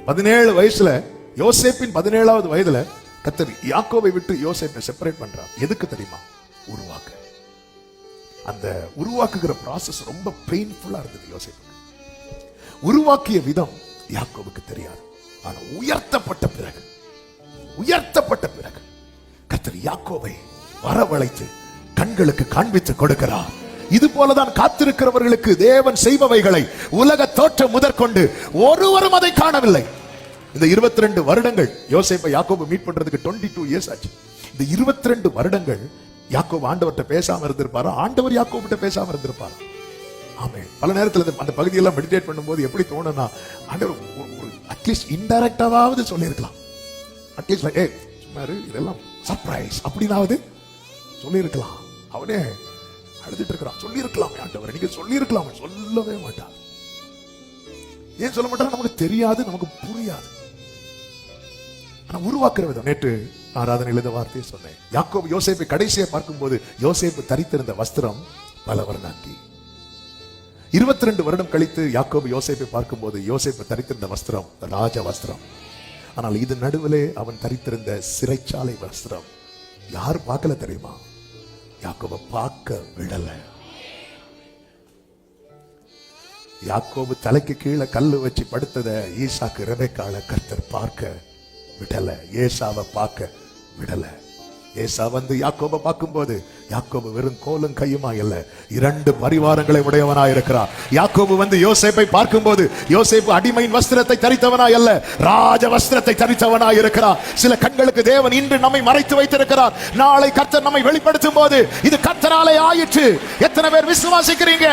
17 வயசுல, யோசேப்பின் 17வது வயதுல கர்த்தர் யாக்கோபை விட்டு யோசேப்பை செப்பரேட் பண்றார். எதுக்கு தெரியுமா? உருவாக்க. அந்த உருவாக்குகிற ப்ராசஸ் ரொம்ப பெயின்ஃபுல்லா இருந்தது யோசேப்புக்கு. உருவாக்கிய விதம் யாக்கோபுக்கு தெரியாது. ஆனா உயர்த்தப்பட்ட பிறகு கர்த்தர் யாக்கோபை வரவழைத்து கண்களுக்கு காண்பித்து கொடுக்கிறார். இது போலதான் காத்திருக்கிறவர்களுக்கு தேவன் செய்பவைகளை உலக தோற்றம் முதற்கொண்டு ஒருவரும் அதை காணவில்லை. இந்த 22 வருடங்கள் யோசேப்பை யாக்கோபு மீட் பண்றதுக்கு 22 இயர்ஸ் ஆச்சு. இந்த 22 வருடங்கள் யாக்கோபு ஆண்டவர்கிட்ட பேசாம இருந்திருப்பாரா? ஆண்டவர் யாக்கோபுட்ட பேசாம இருந்திருப்பாரா? ஆமென். பல நேரத்துல அந்த பகுதியெல்லாம் மெடிடேட் பண்ணும்போது எப்படி தோணுனா, ஆண்டவர் அட்லீஸ்ட் இன்டைரக்டாவது சொல்லியிருக்கலாம். அட்லீஸ்ட் சும்மாரு இதெல்லாம் சர்ப்ரைஸ் அப்படின்னாவது சொல்லியிருக்கலாம். அவனே அழுதுட்டு இருக்கிறான். சொல்லியிருக்கலாம் ஆண்டவர், நீங்க சொல்லியிருக்கலாம். சொல்லவே மாட்டார். ஏன் சொல்ல மாட்டார்? நமக்கு தெரியாது, நமக்கு புரியாது. உருவாக்குற விதம். நேற்று ஆராதனையில் இந்த வார்த்தையை சொன்னேன். யாக்கோபு யோசேப்பை கடைசியை பார்க்கும்போது யோசேப்பு தரித்திருந்த வஸ்திரம் பலவர்ணாக்கி. 22 வருடம் கழித்து யாக்கோபு யோசேப்பை பார்க்கும்போது யோசேப்பு தரித்திருந்த வஸ்திரம் ராஜ வஸ்திரம். ஆனால் இது நடுவிலே அவன் தரித்திருந்த சிறைச்சாலை வஸ்திரம். யார் பார்க்கல தெரியுமா? யாக்கோபை பார்க்க விடல. யாக்கோபு தலைக்கு கீழே கல்லு வச்சு படுத்தத ஈசாக்கு ரெபெக்காளை கர்த்தர் பார்க்க விடல. ஏசாவை பார்க்க விடல. ஏசா வந்து யாக்கோபை பார்க்கும்போது யாக்கோபு வெறும் கோலும் கையுமா இல்ல, 2 பரிவாரங்களை உடையவனாய் இருக்கிறார். யாக்கோபு வந்து யோசேப்பை பார்க்கும்போது யோசேப்பு அடிமையின் வஸ்திரத்தை தரித்தவனாய் அல்ல, ராஜ வஸ்திரத்தை தரித்தவனாய் இருக்கிறார். சில கண்களுக்கு தேவன் இன்று நம்மை மறைத்து வைத்திருக்கிறார். நாளை கர்த்தர் நம்மை வெளிப்படுத்தும் போது இது கர்த்தராலே ஆயிற்று. எத்தனை பேர் விசுவாசிக்கிறீங்க?